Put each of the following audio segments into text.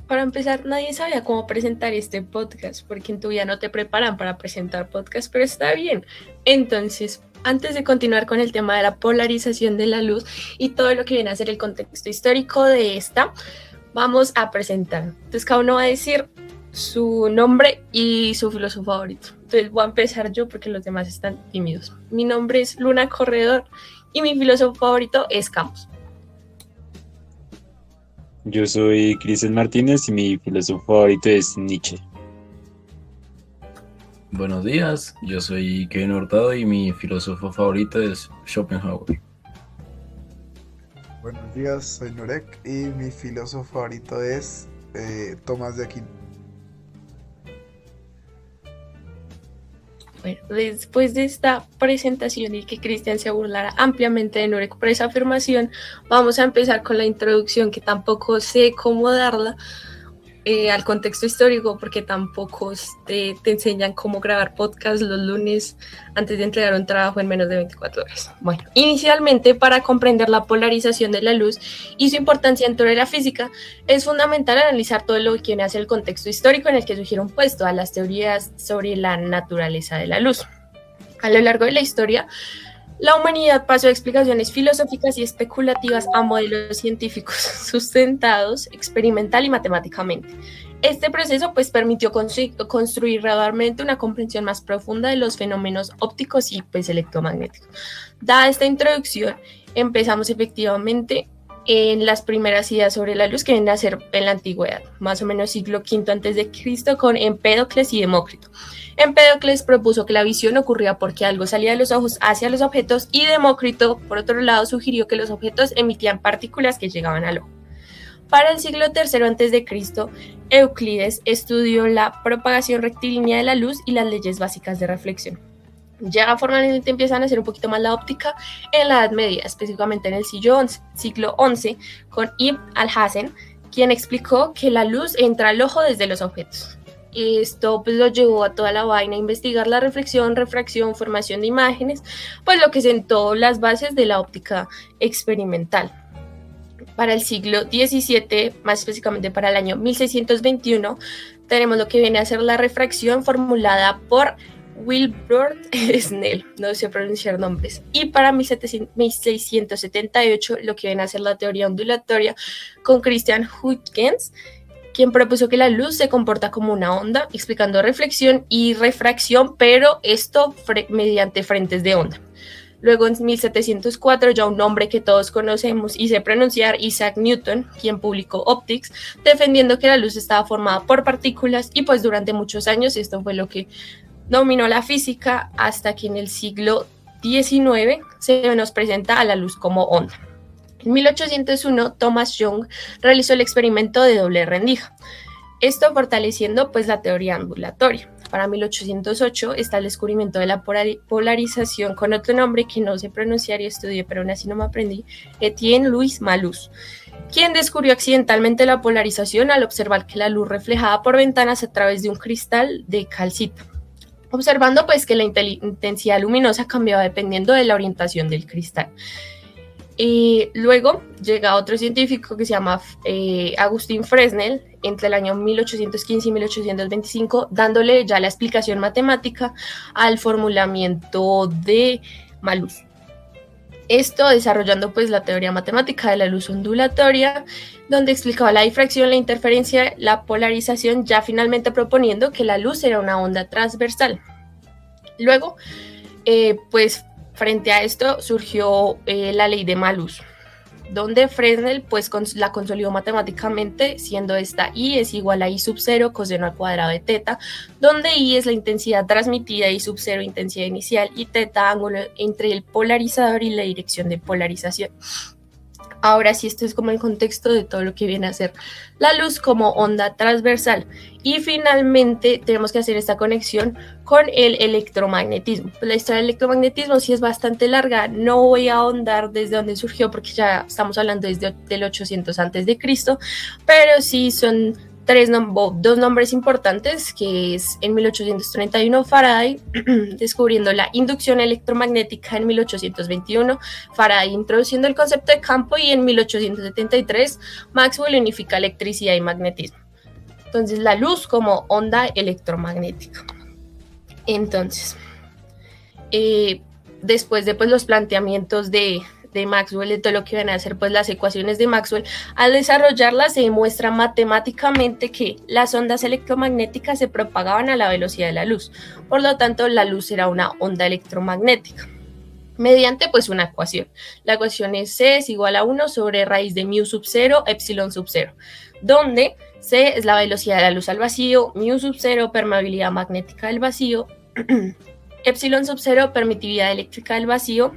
Para empezar, nadie sabía cómo presentar este podcast, porque en tu vida no te preparan para presentar podcast, pero está bien. Entonces, antes de continuar con el tema de la polarización de la luz y todo lo que viene a ser el contexto histórico de esta, vamos a presentar. Entonces, cada uno va a decir su nombre y su filósofo favorito. Entonces, voy a empezar yo porque los demás están tímidos. Mi nombre es Luna Corredor y mi filósofo favorito es Camus. Yo soy Cristian Martínez y mi filósofo favorito es Nietzsche. Buenos días, yo soy Kevin Hurtado y mi filósofo favorito es Schopenhauer. Buenos días, soy Nurek y mi filósofo favorito es Tomás de Aquino. Bueno, después de esta presentación y que Cristian se burlara ampliamente de Nurek por esa afirmación, vamos a empezar con la introducción, que tampoco sé cómo darla al contexto histórico, porque tampoco te enseñan cómo grabar podcast los lunes antes de entregar un trabajo en menos de 24 horas. Bueno, inicialmente, para comprender la polarización de la luz y su importancia dentro de la física, es fundamental analizar todo lo que viene a ser el contexto histórico en el que surgieron pues todas las teorías sobre la naturaleza de la luz. A lo largo de la historia, la humanidad pasó de explicaciones filosóficas y especulativas a modelos científicos sustentados experimental y matemáticamente. Este proceso pues permitió construir gradualmente una comprensión más profunda de los fenómenos ópticos y pues electromagnéticos. Dada esta introducción, empezamos efectivamente en las primeras ideas sobre la luz que vienen a ser en la antigüedad, más o menos siglo V a.C., con Empédocles y Demócrito. Empédocles propuso que la visión ocurría porque algo salía de los ojos hacia los objetos, y Demócrito, por otro lado, sugirió que los objetos emitían partículas que llegaban al ojo. Para el siglo III a.C., Euclides estudió la propagación rectilínea de la luz y las leyes básicas de reflexión. Ya formalmente empiezan a hacer un poquito más la óptica en la Edad Media, específicamente en el siglo XI, con Ibn al-Hasan, quien explicó que la luz entra al ojo desde los objetos. Esto pues lo llevó a toda la vaina a investigar la reflexión, refracción, formación de imágenes, pues lo que sentó las bases de la óptica experimental. Para el siglo XVII, más específicamente para el año 1621, tenemos lo que viene a ser la refracción formulada por Wilbur Snell, no sé pronunciar nombres, y para 1678 lo que viene a ser la teoría ondulatoria con Christian Huygens, quien propuso que la luz se comporta como una onda, explicando reflexión y refracción, pero esto mediante frentes de onda. Luego en 1704 ya un hombre que todos conocemos y sé pronunciar, Isaac Newton, quien publicó Optics, defendiendo que la luz estaba formada por partículas, y pues durante muchos años esto fue lo que dominó la física, hasta que en el siglo XIX se nos presenta a la luz como onda. En 1801, Thomas Young realizó el experimento de doble rendija, esto fortaleciendo pues la teoría ondulatoria. Para 1808 está el descubrimiento de la polarización con otro nombre que no sé pronunciar y estudié, pero aún así no me aprendí, Etienne Louis Malus, quien descubrió accidentalmente la polarización al observar que la luz reflejaba por ventanas a través de un cristal de calcita, observando pues que la intensidad luminosa cambiaba dependiendo de la orientación del cristal. Y luego llega otro científico que se llama Agustín Fresnel entre el año 1815 y 1825, dándole ya la explicación matemática al formulamiento de Malus. Esto desarrollando pues la teoría matemática de la luz ondulatoria, donde explicaba la difracción, la interferencia, la polarización, ya finalmente proponiendo que la luz era una onda transversal. Luego, pues frente a esto surgió la ley de Malus, donde Fresnel pues la consolidó matemáticamente, siendo esta I es igual a I sub 0 coseno al cuadrado de teta, donde I es la intensidad transmitida, I sub 0 intensidad inicial, y teta ángulo entre el polarizador y la dirección de polarización. Ahora sí, esto es como el contexto de todo lo que viene a ser la luz como onda transversal. Y finalmente tenemos que hacer esta conexión con el electromagnetismo. Pues la historia del electromagnetismo sí es bastante larga, no voy a ahondar desde dónde surgió porque ya estamos hablando desde el 800 a.C., pero sí son dos nombres importantes, que es en 1831 Faraday descubriendo la inducción electromagnética, en 1821 Faraday introduciendo el concepto de campo, y en 1873 Maxwell unifica electricidad y magnetismo. entonces la luz como onda electromagnética. Entonces, después de pues, los planteamientos de Maxwell, de todo lo que van a hacer pues las ecuaciones de Maxwell, al desarrollarlas se demuestra matemáticamente que las ondas electromagnéticas se propagaban a la velocidad de la luz, por lo tanto la luz era una onda electromagnética, mediante pues una ecuación. La ecuación es C es igual a 1 sobre raíz de mu sub 0, epsilon sub 0, donde C es la velocidad de la luz al vacío, mu sub 0, permeabilidad magnética del vacío, epsilon sub 0, permitividad eléctrica del vacío.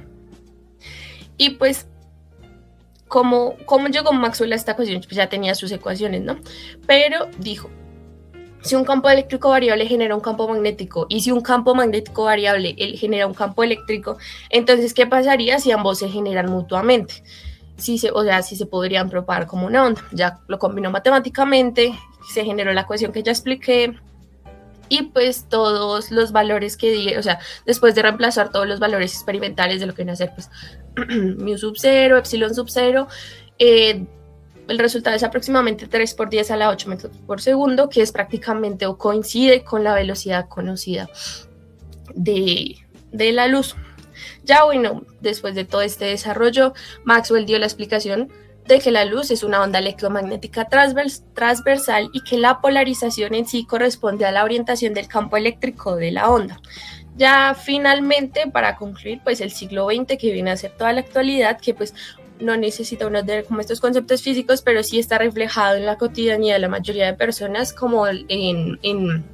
Y pues, como llegó Maxwell a esta ecuación, pues ya tenía sus ecuaciones, ¿no? Pero dijo, si un campo eléctrico variable genera un campo magnético y si un campo magnético variable genera un campo eléctrico, entonces, ¿qué pasaría si ambos se generan mutuamente? Si se podrían propagar como una onda. Ya lo combinó matemáticamente, se generó la ecuación que ya expliqué. Y pues todos los valores que di, o sea, después de reemplazar todos los valores experimentales de lo que viene a ser pues mu sub 0, epsilon sub 0, el resultado es aproximadamente 3 por 10 a la 8 metros por segundo, que es prácticamente o coincide con la velocidad conocida de la luz. Ya bueno, después de todo este desarrollo, Maxwell dio la explicación de que la luz es una onda electromagnética transversal y que la polarización en sí corresponde a la orientación del campo eléctrico de la onda. Ya finalmente, para concluir, pues el siglo XX, que viene a ser toda la actualidad, que pues no necesita uno tener como estos conceptos físicos, pero sí está reflejado en la cotidianidad de la mayoría de personas, como en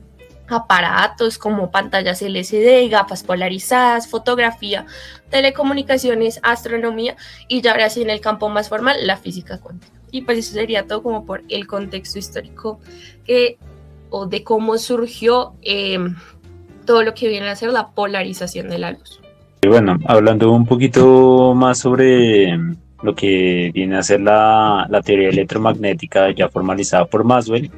aparatos como pantallas LCD, gafas polarizadas, fotografía, telecomunicaciones, astronomía y ya ahora sí en el campo más formal, la física cuántica. Y pues eso sería todo como por el contexto histórico o de cómo surgió todo lo que viene a ser la polarización de la luz. Y bueno, hablando un poquito más sobre lo que viene a ser la teoría electromagnética ya formalizada por Maxwell,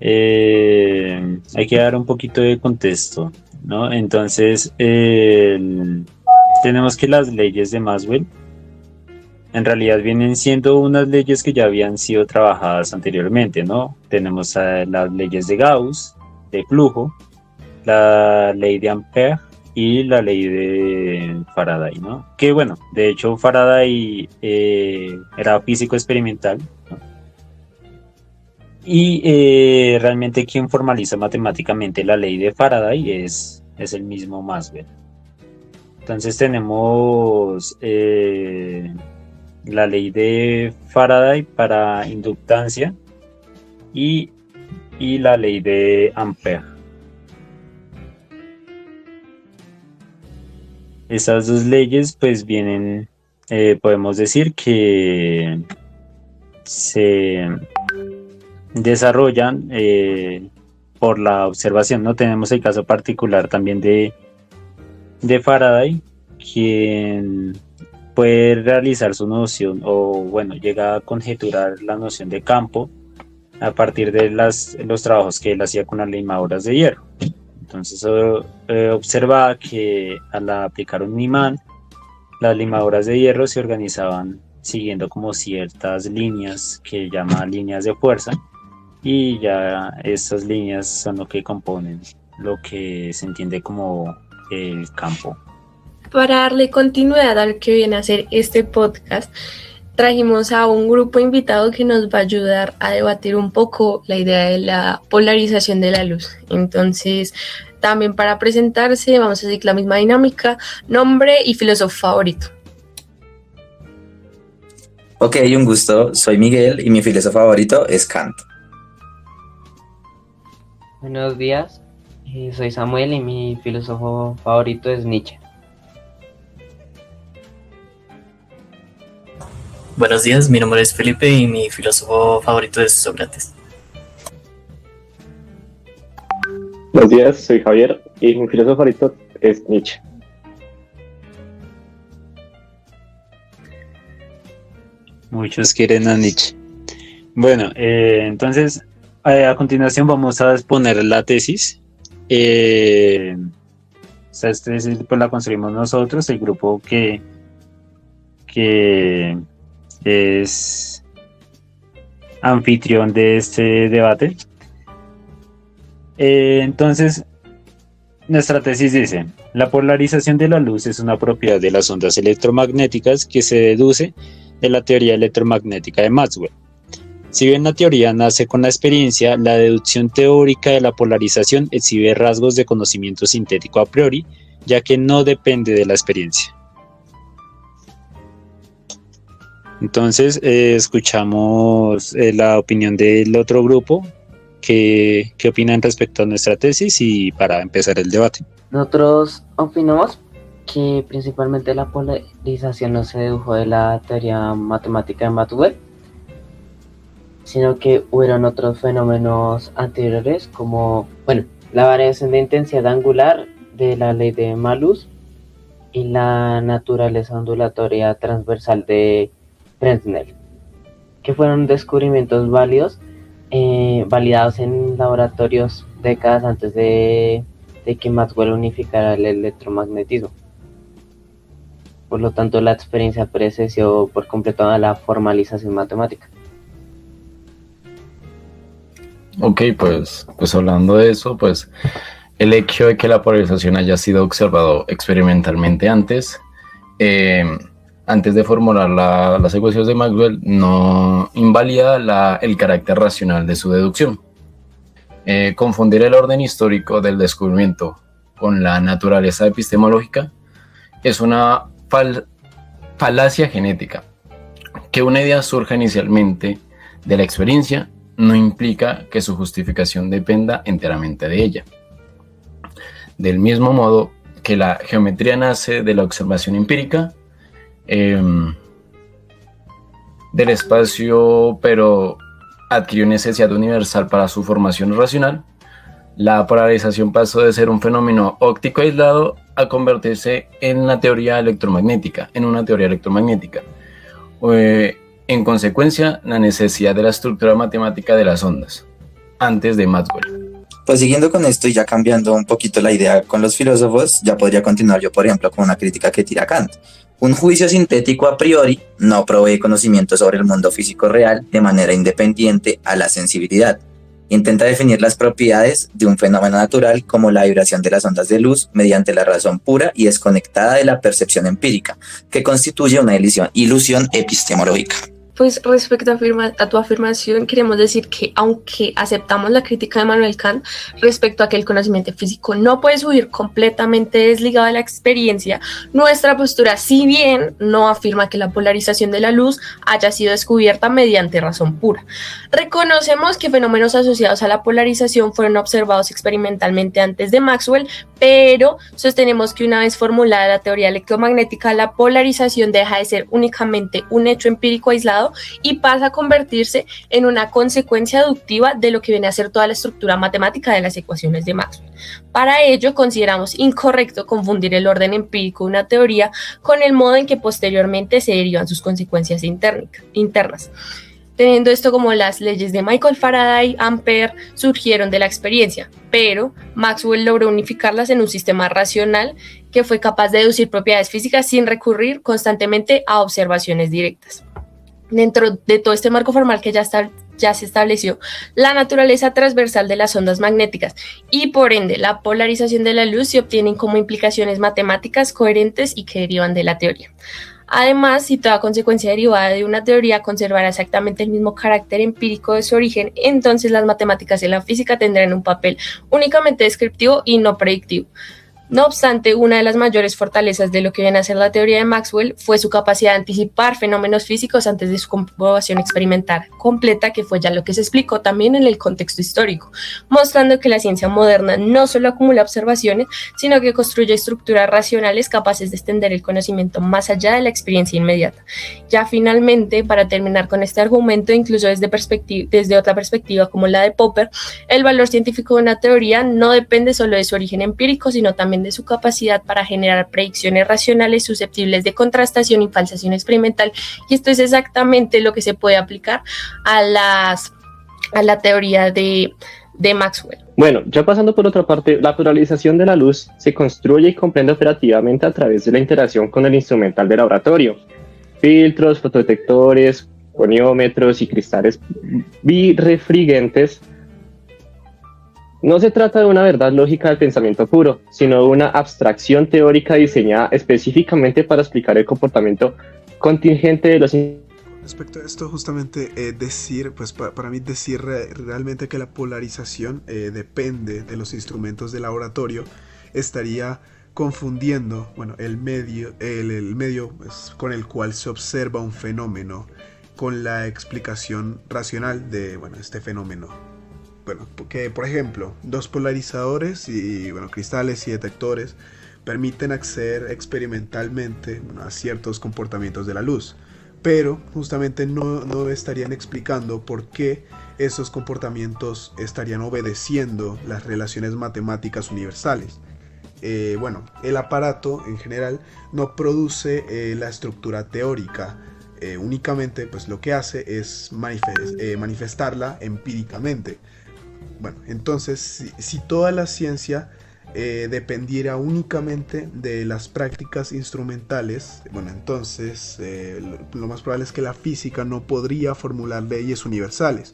hay que dar un poquito de contexto, ¿no? Entonces, tenemos que las leyes de Maxwell en realidad vienen siendo unas leyes que ya habían sido trabajadas anteriormente, ¿no? Tenemos las leyes de Gauss, de flujo, la ley de Ampère y la ley de Faraday, ¿no? Que bueno, de hecho Faraday era físico experimental, ¿no? Y realmente quien formaliza matemáticamente la ley de Faraday es el mismo Maxwell. Entonces tenemos la ley de Faraday para inductancia y la ley de Ampère. Estas dos leyes pues vienen, podemos decir que se desarrollan por la observación, ¿no? Tenemos el caso particular también de Faraday, quien puede realizar su noción o bueno, llega a conjeturar la noción de campo a partir de los trabajos que él hacía con las limadoras de hierro. Entonces observa que al aplicar un imán, las limadoras de hierro se organizaban siguiendo como ciertas líneas que llama líneas de fuerza, y ya estas líneas son lo que componen lo que se entiende como el campo. Para darle continuidad a lo que viene a ser este podcast, trajimos a un grupo invitado que nos va a ayudar a debatir un poco la idea de la polarización de la luz. Entonces, también para presentarse, vamos a seguir la misma dinámica: nombre y filósofo favorito. Ok, un gusto. Soy Miguel y mi filósofo favorito es Kant. Buenos días, soy Samuel y mi filósofo favorito es Nietzsche. Buenos días, mi nombre es Felipe y mi filósofo favorito es Sócrates. Buenos días, soy Javier y mi filósofo favorito es Nietzsche. Muchos quieren a Nietzsche. Bueno, entonces a continuación vamos a exponer la tesis. Esta tesis pues la construimos nosotros, el grupo que es anfitrión de este debate. Entonces, nuestra tesis dice, la polarización de la luz es una propiedad de las ondas electromagnéticas que se deduce de la teoría electromagnética de Maxwell. Si bien la teoría nace con la experiencia, la deducción teórica de la polarización exhibe rasgos de conocimiento sintético a priori, ya que no depende de la experiencia. Entonces, escuchamos la opinión del otro grupo. ¿Qué opinan respecto a nuestra tesis y para empezar el debate? Nosotros opinamos que principalmente la polarización no se dedujo de la teoría matemática de Maxwell, sino que hubieron otros fenómenos anteriores como, la variación de intensidad angular de la ley de Malus y la naturaleza ondulatoria transversal de Fresnel, que fueron descubrimientos válidos, validados en laboratorios décadas antes de que Maxwell unificara el electromagnetismo. Por lo tanto, la experiencia precedió por completo a la formalización matemática. Ok, pues hablando de eso, pues el hecho de que la polarización haya sido observado experimentalmente antes de formular las ecuaciones de Maxwell, no invalida el carácter racional de su deducción. Confundir el orden histórico del descubrimiento con la naturaleza epistemológica es una falacia genética. Que una idea surja inicialmente de la experiencia no implica que su justificación dependa enteramente de ella. Del mismo modo que la geometría nace de la observación empírica del espacio, pero adquirió necesidad universal para su formación racional, la polarización pasó de ser un fenómeno óptico aislado a convertirse en una teoría electromagnética. En consecuencia, la necesidad de la estructura matemática de las ondas, antes de Maxwell. Pues siguiendo con esto y ya cambiando un poquito la idea con los filósofos, ya podría continuar yo, por ejemplo, con una crítica que tira Kant. Un juicio sintético a priori no provee conocimiento sobre el mundo físico real de manera independiente a la sensibilidad. Intenta definir las propiedades de un fenómeno natural como la vibración de las ondas de luz mediante la razón pura y desconectada de la percepción empírica, que constituye una ilusión epistemológica. Pues respecto a tu afirmación, queremos decir que aunque aceptamos la crítica de Immanuel Kant respecto a que el conocimiento físico no puede subir completamente desligado de la experiencia, nuestra postura, si bien no afirma que la polarización de la luz haya sido descubierta mediante razón pura. Reconocemos que fenómenos asociados a la polarización fueron observados experimentalmente antes de Maxwell, pero sostenemos que una vez formulada la teoría electromagnética, la polarización deja de ser únicamente un hecho empírico aislado y pasa a convertirse en una consecuencia deductiva de lo que viene a ser toda la estructura matemática de las ecuaciones de Maxwell. Para ello, consideramos incorrecto confundir el orden empírico de una teoría con el modo en que posteriormente se derivan sus consecuencias internas. Teniendo esto como las leyes de Michael Faraday, Ampère, surgieron de la experiencia, pero Maxwell logró unificarlas en un sistema racional que fue capaz de deducir propiedades físicas sin recurrir constantemente a observaciones directas. Dentro de todo este marco formal que ya se estableció la naturaleza transversal de las ondas magnéticas y por ende la polarización de la luz se obtienen como implicaciones matemáticas coherentes y que derivan de la teoría. Además, si toda consecuencia derivada de una teoría conservará exactamente el mismo carácter empírico de su origen, entonces las matemáticas y la física tendrán un papel únicamente descriptivo y no predictivo. No obstante, una de las mayores fortalezas de lo que viene a ser la teoría de Maxwell fue su capacidad de anticipar fenómenos físicos antes de su comprobación experimental completa, que fue ya lo que se explicó también en el contexto histórico, mostrando que la ciencia moderna no solo acumula observaciones, sino que construye estructuras racionales capaces de extender el conocimiento más allá de la experiencia inmediata. Ya finalmente, para terminar con este argumento, incluso desde otra perspectiva como la de Popper, el valor científico de una teoría no depende solo de su origen empírico, sino también de su capacidad para generar predicciones racionales susceptibles de contrastación y falsación experimental, y esto es exactamente lo que se puede aplicar a la teoría de Maxwell. Bueno, ya pasando por otra parte, la polarización de la luz se construye y comprende operativamente a través de la interacción con el instrumental de laboratorio. Filtros, fotodetectores, goniómetros y cristales birrefringentes No se trata de una verdad lógica del pensamiento puro, sino de una abstracción teórica diseñada específicamente para explicar el comportamiento contingente de los Respecto a esto, justamente decir, pues para mí decir realmente que la polarización depende de los instrumentos del laboratorio estaría confundiendo, bueno, el medio pues, con el cual se observa un fenómeno con la explicación racional de, bueno, este fenómeno. Bueno, porque por ejemplo, dos polarizadores y, bueno, cristales y detectores permiten acceder experimentalmente, bueno, a ciertos comportamientos de la luz, pero justamente no estarían explicando por qué esos comportamientos estarían obedeciendo las relaciones matemáticas universales. Bueno, el aparato en general no produce la estructura teórica, únicamente pues lo que hace es manifestarla empíricamente. Bueno, entonces si toda la ciencia dependiera únicamente de las prácticas instrumentales, bueno, entonces lo más probable es que la física no podría formular leyes universales,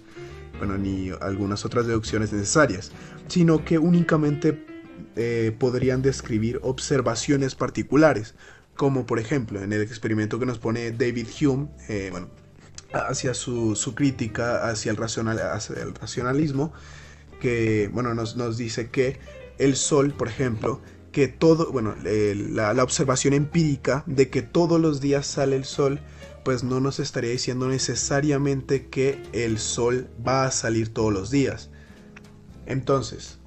bueno, ni algunas otras deducciones necesarias, sino que únicamente podrían describir observaciones particulares, como por ejemplo en el experimento que nos pone David Hume, bueno, hacia su crítica hacia el racionalismo, que bueno, nos dice que el sol, por ejemplo, que todo, bueno, la observación empírica de que todos los días sale el sol, pues no nos estaría diciendo necesariamente que el sol va a salir todos los días. Entonces,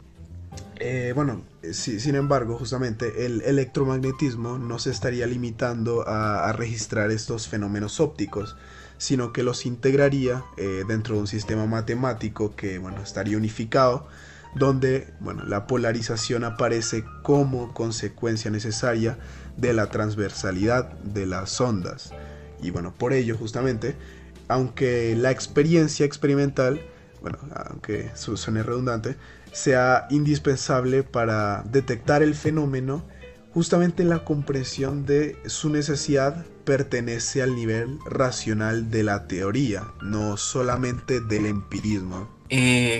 bueno, sin embargo, justamente el electromagnetismo no se estaría limitando a registrar estos fenómenos ópticos, sino que los integraría dentro de un sistema matemático que, bueno, estaría unificado, donde, bueno, la polarización aparece como consecuencia necesaria de la transversalidad de las ondas. Y bueno, por ello, justamente, aunque la experiencia experimental, bueno, aunque suene redundante, sea indispensable para detectar el fenómeno, justamente la comprensión de su necesidad pertenece al nivel racional de la teoría, no solamente del empirismo.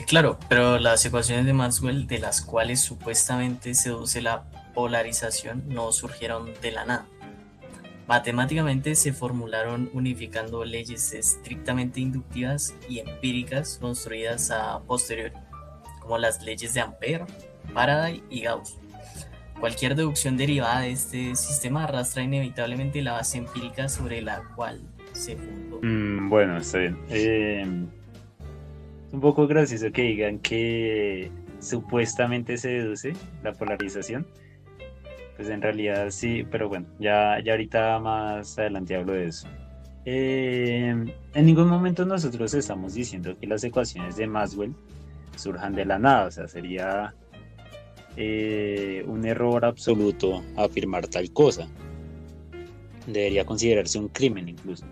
Claro, pero las ecuaciones de Maxwell, de las cuales supuestamente se deduce la polarización, no surgieron de la nada. Matemáticamente se formularon unificando leyes estrictamente inductivas y empíricas construidas a posteriori, como las leyes de Ampère, Faraday y Gauss. Cualquier deducción derivada de este sistema arrastra inevitablemente la base empírica sobre la cual se fundó. Bueno, está bien. Es un poco gracioso que digan que supuestamente se deduce la polarización. Pues en realidad sí, pero bueno, ya ahorita más adelante hablo de eso. En ningún momento nosotros estamos diciendo que las ecuaciones de Maxwell surjan de la nada, o sea, sería un error absoluto afirmar tal cosa. Debería considerarse un crimen incluso.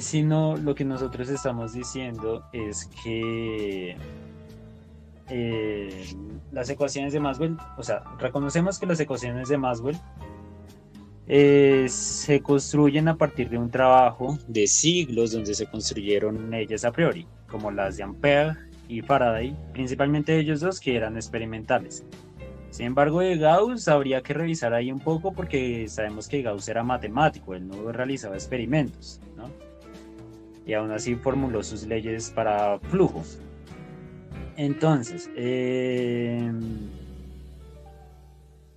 Sino lo que nosotros estamos diciendo es que las ecuaciones de Maxwell, o sea, reconocemos que las ecuaciones de Maxwell se construyen a partir de un trabajo de siglos donde se construyeron leyes a priori, como las de Ampère y Faraday, principalmente ellos dos que eran experimentales. Sin embargo, de Gauss habría que revisar ahí un poco porque sabemos que Gauss era matemático, él no realizaba experimentos, ¿no? Y aún así formuló sus leyes para flujos. Entonces,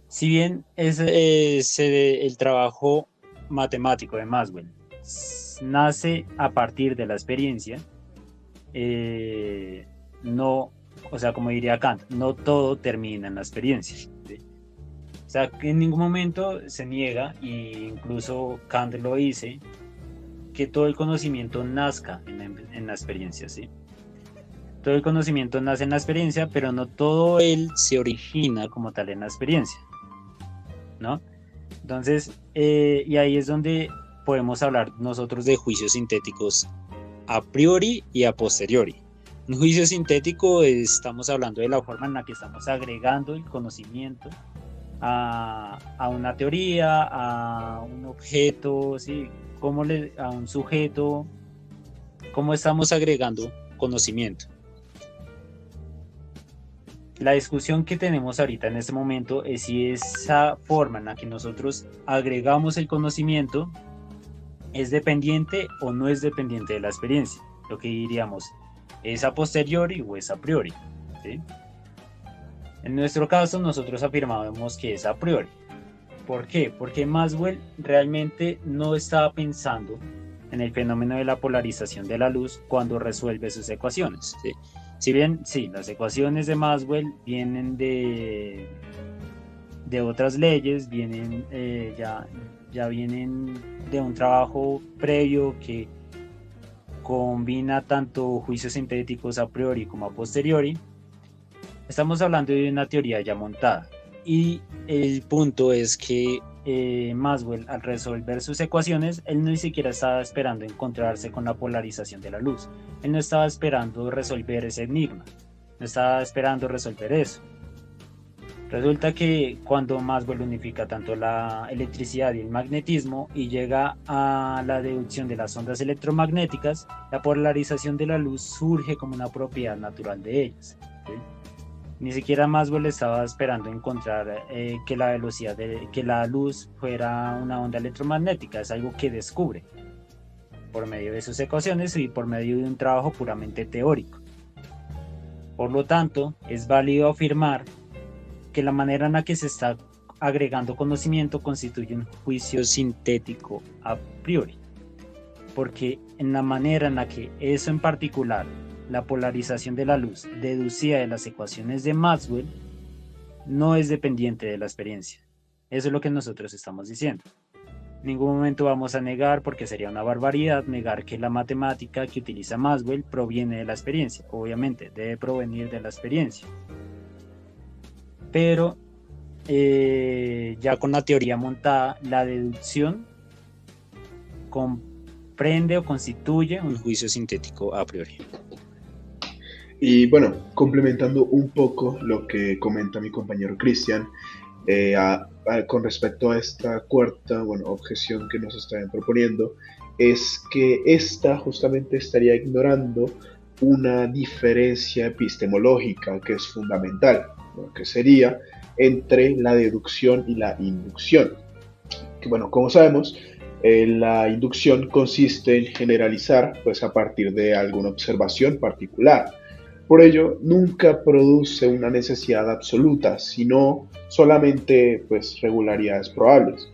si bien el trabajo matemático de Maxwell nace a partir de la experiencia, no, o sea, como diría Kant, no todo termina en la experiencia, ¿sí? O sea, que en ningún momento se niega, e incluso Kant lo dice, que todo el conocimiento nazca en la experiencia, ¿sí? Todo el conocimiento nace en la experiencia, pero no todo él se origina como tal en la experiencia, ¿no? Entonces, y ahí es donde podemos hablar nosotros de juicios sintéticos a priori y a posteriori. Un juicio sintético estamos hablando de la forma en la que estamos agregando el conocimiento a una teoría, a un objeto, ¿sí? A un sujeto, cómo estamos agregando conocimiento. La discusión que tenemos ahorita en este momento es si esa forma en la que nosotros agregamos el conocimiento es dependiente o no es dependiente de la experiencia. Lo que diríamos, ¿es a posteriori o es a priori? ¿Sí? En nuestro caso, nosotros afirmábamos que es a priori. ¿Por qué? Porque Maxwell realmente no estaba pensando en el fenómeno de la polarización de la luz cuando resuelve sus ecuaciones, ¿sí? Si bien, sí, las ecuaciones de Maxwell vienen de otras leyes, vienen ya vienen de un trabajo previo que combina tanto juicios sintéticos a priori como a posteriori. Estamos hablando de una teoría ya montada. Y el punto es que Maxwell, al resolver sus ecuaciones, él ni siquiera estaba esperando encontrarse con la polarización de la luz. Él no estaba esperando resolver ese enigma. No estaba esperando resolver eso. Resulta que cuando Maxwell unifica tanto la electricidad y el magnetismo y llega a la deducción de las ondas electromagnéticas, la polarización de la luz surge como una propiedad natural de ellas, ¿sí? Ni siquiera Maxwell estaba esperando encontrar que la velocidad que la luz fuera una onda electromagnética. Es algo que descubre por medio de sus ecuaciones y por medio de un trabajo puramente teórico. Por lo tanto, es válido afirmar que la manera en la que se está agregando conocimiento constituye un juicio sintético a priori, porque en la manera en la que eso en particular, la polarización de la luz deducida de las ecuaciones de Maxwell, no es dependiente de la experiencia. Eso es lo que nosotros estamos diciendo. En ningún momento vamos a negar, porque sería una barbaridad negar que la matemática que utiliza Maxwell proviene de la experiencia. Obviamente debe provenir de la experiencia, pero ya con la teoría montada, la deducción comprende o constituye un juicio sintético a priori. Y bueno, complementando un poco lo que comenta mi compañero Cristian, con respecto a esta cuarta, objeción que nos están proponiendo, es que esta justamente estaría ignorando una diferencia epistemológica que es fundamental, ¿no? Que sería entre la deducción y la inducción. Que como sabemos, la inducción consiste en generalizar pues, a partir de alguna observación particular. Por ello, nunca produce una necesidad absoluta, sino solamente pues, regularidades probables.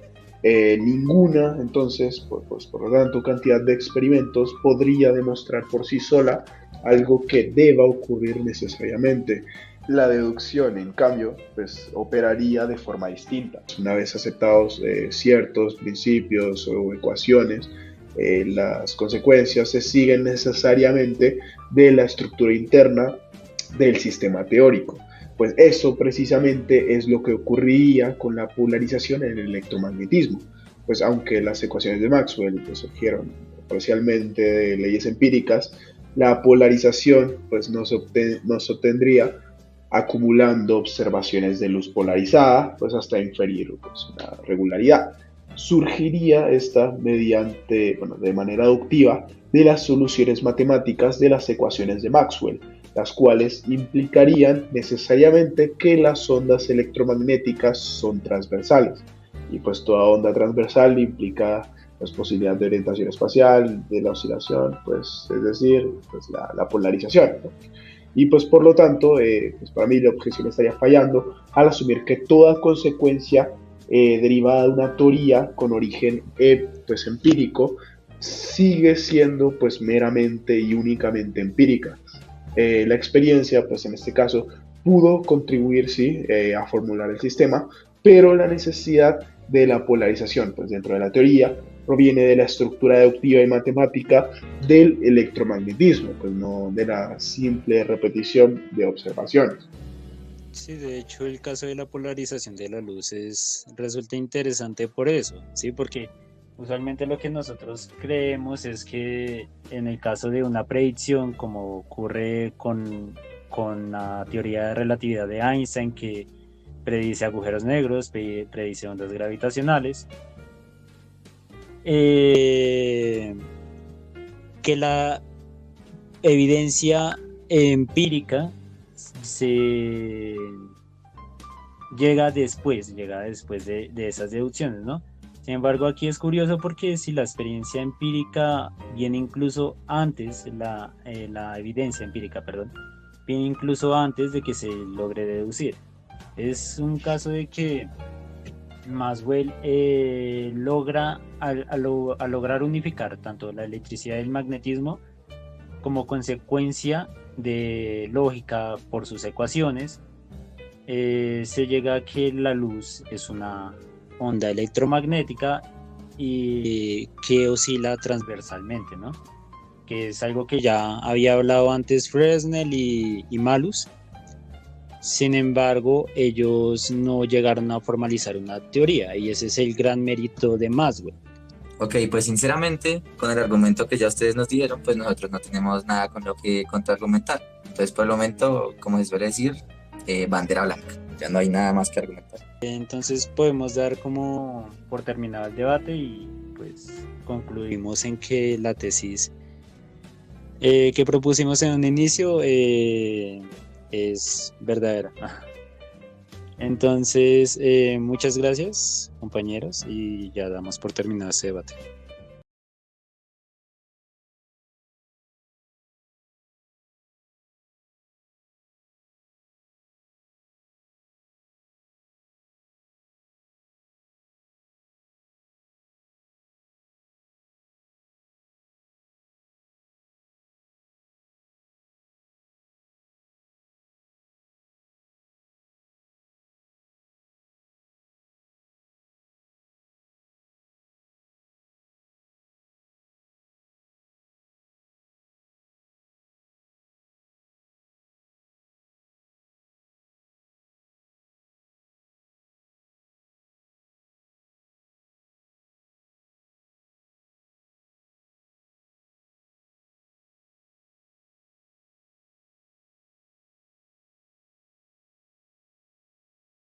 Ninguna, entonces, por lo tanto, cantidad de experimentos podría demostrar por sí sola algo que deba ocurrir necesariamente. La deducción, en cambio, pues operaría de forma distinta. Una vez aceptados ciertos principios o ecuaciones, las consecuencias se siguen necesariamente de la estructura interna del sistema teórico. Pues eso precisamente es lo que ocurriría con la polarización en el electromagnetismo. Pues aunque las ecuaciones de Maxwell pues, surgieron parcialmente de leyes empíricas, la polarización pues, no se obtendría acumulando observaciones de luz polarizada pues, hasta inferir pues, una regularidad. Surgiría esta mediante, de manera deductiva, de las soluciones matemáticas de las ecuaciones de Maxwell, las cuales implicarían necesariamente que las ondas electromagnéticas son transversales. Y pues toda onda transversal implica pues, posibilidad de orientación espacial, de la oscilación, pues, es decir, pues, la polarización, ¿no? Y pues por lo tanto, pues para mí la objeción estaría fallando al asumir que toda consecuencia derivada de una teoría con origen pues empírico sigue siendo pues meramente y únicamente empírica. La experiencia pues en este caso pudo contribuir sí a formular el sistema, pero la necesidad de la polarización pues dentro de la teoría proviene de la estructura deductiva y matemática del electromagnetismo, pues no de la simple repetición de observaciones. Sí, de hecho el caso de la polarización de la luz resulta interesante por eso, ¿sí? Porque usualmente lo que nosotros creemos es que en el caso de una predicción, como ocurre con la teoría de relatividad de Einstein, que predice agujeros negros, predice ondas gravitacionales, que la evidencia empírica se llega después de esas deducciones, ¿no? Sin embargo, aquí es curioso porque si la experiencia empírica viene incluso antes, la evidencia empírica, perdón, viene incluso antes de que se logre deducir. Es un caso de que Maxwell logra, al lograr unificar tanto la electricidad y el magnetismo como consecuencia de lógica por sus ecuaciones, se llega a que la luz es una onda electromagnética y que oscila transversalmente, ¿no? Que es algo que ya había hablado antes Fresnel y Malus. Sin embargo, ellos no llegaron a formalizar una teoría y ese es el gran mérito de Maxwell. Ok, pues sinceramente, con el argumento que ya ustedes nos dieron, pues nosotros no tenemos nada con lo que contraargumentar. Entonces, por el momento, como se suele decir, bandera blanca. Ya no hay nada más que argumentar. Entonces podemos dar como por terminado el debate y pues concluimos en que la tesis que propusimos en un inicio es verdadera. Entonces, muchas gracias, compañeros, y ya damos por terminado este debate.